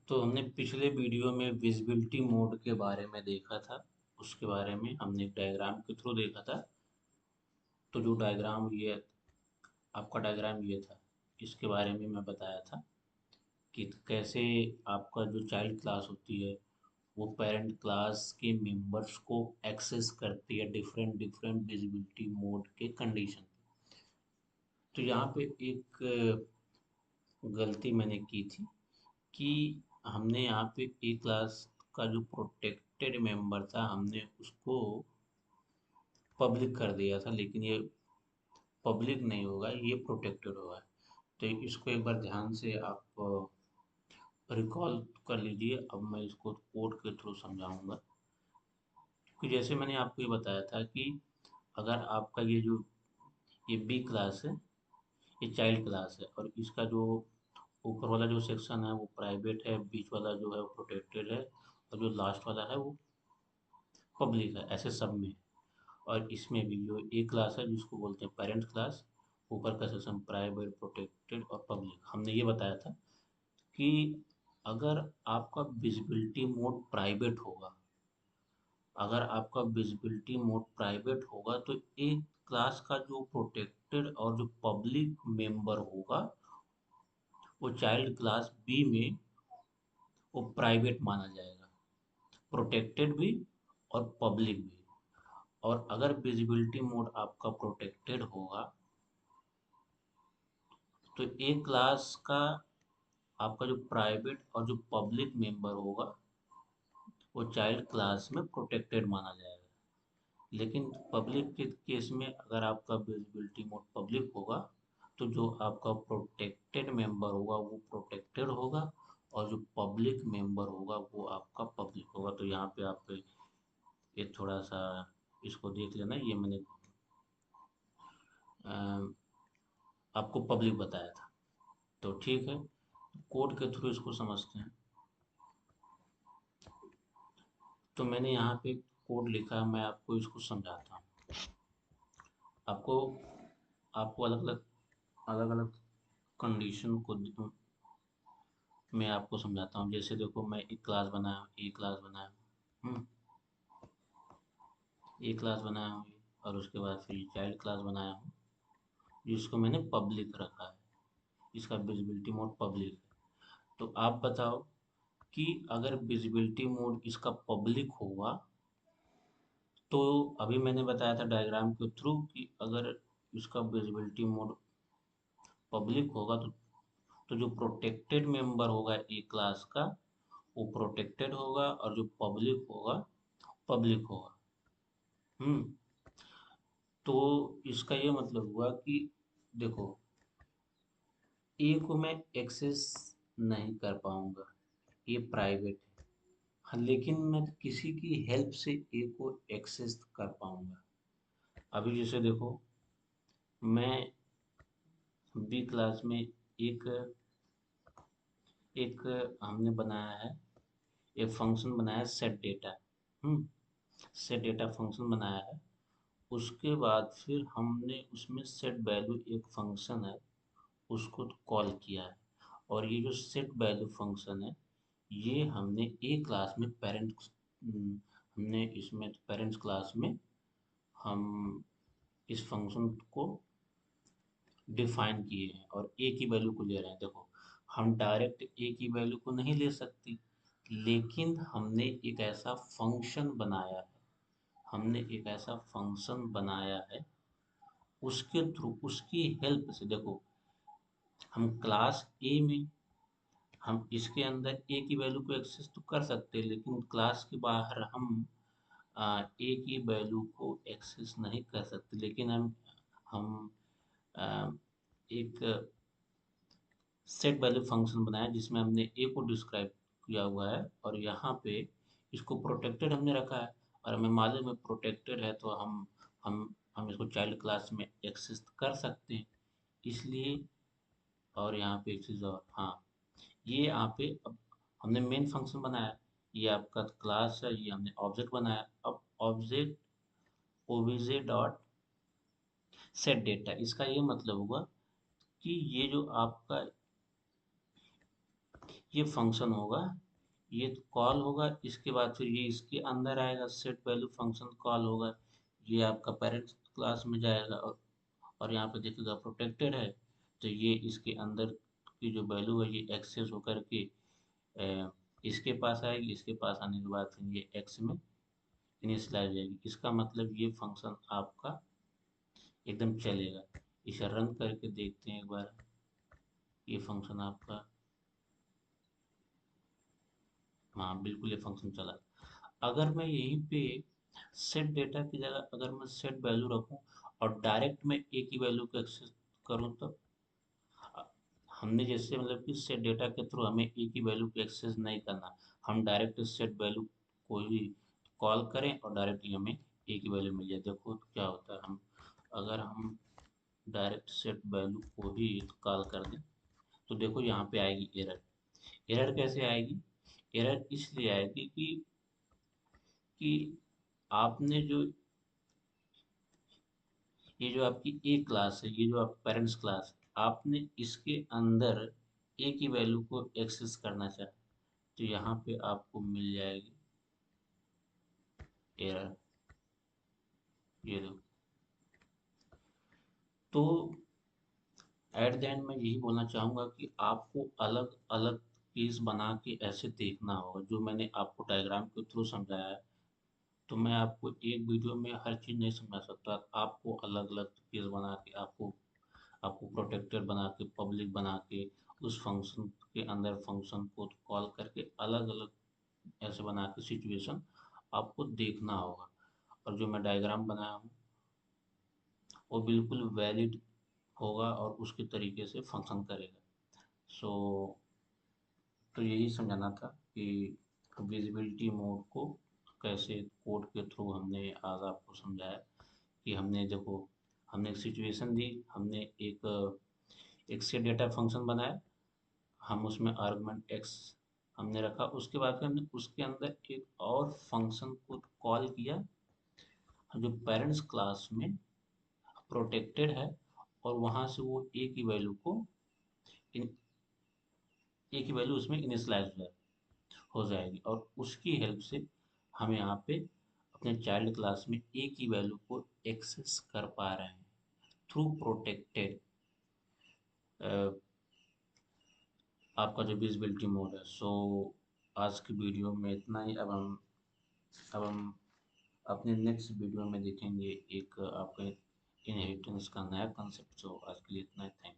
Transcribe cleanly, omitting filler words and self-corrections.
तो हमने पिछले वीडियो में विजिबिलिटी मोड के बारे में देखा था। उसके बारे में हमने एक डायग्राम के थ्रू देखा था। तो जो डायग्राम ये आपका डायग्राम ये था, इसके बारे में मैं बताया था कि कैसे आपका जो चाइल्ड क्लास होती है वो पेरेंट क्लास के मेंबर्स को एक्सेस करती है डिफरेंट डिफरेंट विजिबिलिटी मोड के कंडीशन। तो यहाँ पे एक गलती मैंने की थी कि हमने यहाँ पे ए क्लास का जो प्रोटेक्टेड मेंबर था हमने उसको पब्लिक कर दिया था, लेकिन ये पब्लिक नहीं होगा, ये प्रोटेक्टेड होगा। तो इसको एक बार ध्यान से आप रिकॉल कर लीजिए। अब मैं इसको कोड के थ्रू समझाऊंगा कि जैसे मैंने आपको ये बताया था कि अगर आपका ये बी क्लास है, ये चाइल्ड क्लास है और इसका जो ऊपर वाला जो सेक्शन है वो प्राइवेट है, बीच वाला जो है वो प्रोटेक्टेड है और जो लास्ट वाला है वो पब्लिक है, ऐसे सब में। और इसमें भी जो ए क्लास है जिसको बोलते हैं पेरेंट क्लास, ऊपर का सेक्शन प्राइवेट, प्रोटेक्टेड और पब्लिक। हमने ये बताया था कि अगर आपका विजिबिलिटी मोड प्राइवेट होगा, अगर आपका विजिबिलिटी मोड प्राइवेट होगा तो एक क्लास का जो प्रोटेक्टेड और जो पब्लिक मेंबर होगा वो चाइल्ड क्लास बी में वो प्राइवेट माना जाएगा, प्रोटेक्टेड भी और पब्लिक भी। और अगर विजिबिलिटी मोड आपका प्रोटेक्टेड होगा तो एक क्लास का आपका जो प्राइवेट और जो पब्लिक मेंबर होगा वो चाइल्ड क्लास में प्रोटेक्टेड माना जाएगा। लेकिन पब्लिक के केस में अगर आपका विजिबिलिटी मोड पब्लिक होगा तो जो आपका प्रोटेक्टेड मेंबर होगा वो प्रोटेक्टेड होगा और जो पब्लिक मेंबर होगा वो आपका पब्लिक होगा। तो यहाँ पे आप ये थोड़ा सा इसको देख लेना, ये मैंने आपको पब्लिक बताया था। तो ठीक है, कोड के थ्रू इसको समझते हैं। तो मैंने यहाँ पे कोड लिखा है, मैं आपको इसको समझाता हूँ। आपको आपको अलग अलग कंडीशन को मैं आपको समझाता हूँ। जैसे देखो, मैं एक क्लास बनाया हूँ, ए क्लास बनाया हूँ, ए क्लास बनाया हूँ और उसके बाद फिर चाइल्ड क्लास बनाया हूँ जिसको मैंने पब्लिक रखा है, इसका विजिबिलिटी मोड पब्लिक है। तो आप बताओ कि अगर विजिबिलिटी मोड इसका पब्लिक होगा तो अभी मैंने बताया था डायग्राम के थ्रू कि अगर इसका विजिबिलिटी मोड पब्लिक होगा तो जो प्रोटेक्टेड मेंबर होगा ए क्लास का वो प्रोटेक्टेड होगा और जो पब्लिक होगा पब्लिक होगा। हम्म तो इसका ये मतलब हुआ कि देखो, ए को मैं एक्सेस नहीं कर पाऊंगा, ये प्राइवेट है। हाँ, लेकिन मैं किसी की हेल्प से ए को एक्सेस कर पाऊंगा। अभी जैसे देखो, मैं बी क्लास में एक एक हमने बनाया है, एक फंक्शन बनाया है सेट डेटा। हम्म सेट डेटा फंक्शन बनाया है। उसके बाद फिर हमने उसमें सेट वैल्यू एक फंक्शन है उसको कॉल किया है। और ये जो सेट वैल्यू फंक्शन है ये हमने ए क्लास में हमने इसमें पेरेंट्स क्लास में हम इस फंक्शन को डिफाइन किए हैं और ए की वैल्यू को ले रहे हैं। देखो, हम डायरेक्ट ए की वैल्यू को नहीं ले सकते, लेकिन हमने एक ऐसा फंक्शन बनाया है उसके थ्रू, उसकी हेल्प से। देखो, हम क्लास ए में हम इसके अंदर ए की वैल्यू को एक्सेस तो कर सकते हैं, लेकिन क्लास के बाहर हम ए की वैल्यू को एक्सेस नहीं कर सकते। लेकिन हम आ, एक सेट वैल्यू फंक्शन बनाया जिसमें हमने ए को डिस्क्राइब किया हुआ है और यहाँ पे इसको प्रोटेक्टेड हमने रखा है। और हमें मालूम है प्रोटेक्टेड है तो हम इसको चाइल्ड क्लास में एक्सेस कर सकते हैं, इसलिए। और यहाँ पे एक चीज़ और, हाँ, ये यहाँ पे अब हमने मेन फंक्शन बनाया, ये आपका क्लास है, ये हमने ऑब्जेक्ट बनाया। अब object OBJ dot set data, इसका ये मतलब हुआ कि ये जो आपका ये फंक्शन होगा, ये कॉल होगा, इसके बाद फिर ये इसके अंदर आएगा, सेट वैल्यू फंक्शन कॉल होगा, ये आपका पेरेंट्स क्लास में जाएगा, और यहाँ पे देखिएगा प्रोटेक्टेड है, तो ये इसके अंदर की जो वैल्यू है ये एक्सेस होकर के इसके पास आएगी, इसके पास आने के बाद फिर ये एक्स में इनिशियलाइज हो जाएगी। इसका मतलब ये फंक्शन आपका एकदम चलेगा। इसे रन करके देखते हैं एक बार, ये फंक्शन आपका, हाँ बिल्कुल ये फंक्शन चला। अगर मैं यहीं पे सेट डेटा की जगह अगर मैं सेट वैल्यू रखूं और डायरेक्ट मैं ए की वैल्यू को एक्सेस करूं, तो हमने जैसे मतलब कि सेट डेटा के थ्रू हमें ए की वैल्यू को एक्सेस नहीं करना, हम डायरेक्ट सेट वैल्यू को ही कॉल करें और डायरेक्ट हमें ए की वैल्यू मिल जाए। देखो क्या होता है, हम अगर हम डायरेक्ट सेट वैल्यू को ही कॉल कर दें, तो देखो यहाँ पे आएगी एरर। एरर कैसे आएगी? एरर इसलिए आएगी कि आपने जो ये जो आपकी ए क्लास है, ये जो आप पेरेंट्स क्लास है, आपने इसके अंदर ए की वैल्यू को एक्सेस करना चाहे, तो यहाँ पे आपको मिल जाएगी एरर, ये देखो। तो एट द एंड मैं यही बोलना चाहूँगा कि आपको अलग अलग केस बना के ऐसे देखना होगा, जो मैंने आपको डायग्राम के थ्रू समझाया है। तो मैं आपको एक वीडियो में हर चीज़ नहीं समझा सकता, आपको अलग अलग केस बना के आपको आपको प्रोटेक्टेड बना के, पब्लिक बना के, उस फंक्शन के अंदर फंक्शन को कॉल करके अलग अलग ऐसे बना के सिचुएशन आपको देखना होगा। और जो मैं डायग्राम बनाया हूँ वो बिल्कुल वैलिड होगा और उसके तरीके से फंक्शन करेगा। सो तो यही समझाना था कि विजिबिलिटी मोड को कैसे कोड के थ्रू हमने आज आपको समझाया, कि हमने देखो, हमने एक सिचुएशन दी, हमने एक से डेटा फंक्शन बनाया, हम उसमें आर्गुमेंट एक्स हमने रखा, उसके बाद फिर हमने उसके अंदर एक और फंक्शन को कॉल किया जो पेरेंट्स क्लास में प्रोटेक्टेड है, और वहाँ से वो ए की वैल्यू को ए की वैल्यू उसमें इनिशलाइज हो जाएगी, और उसकी हेल्प से हम यहाँ पे अपने चाइल्ड क्लास में ए की वैल्यू को एक्सेस कर पा रहे हैं थ्रू प्रोटेक्टेड आपका जो विजिबिलिटी मोड है। सो आज की वीडियो में इतना ही। अब हम अपने नेक्स्ट वीडियो में देखेंगे एक आपके इनहेरिटेंस का नया कंसेप्ट। सो आज के लिए इतना ही। थैंक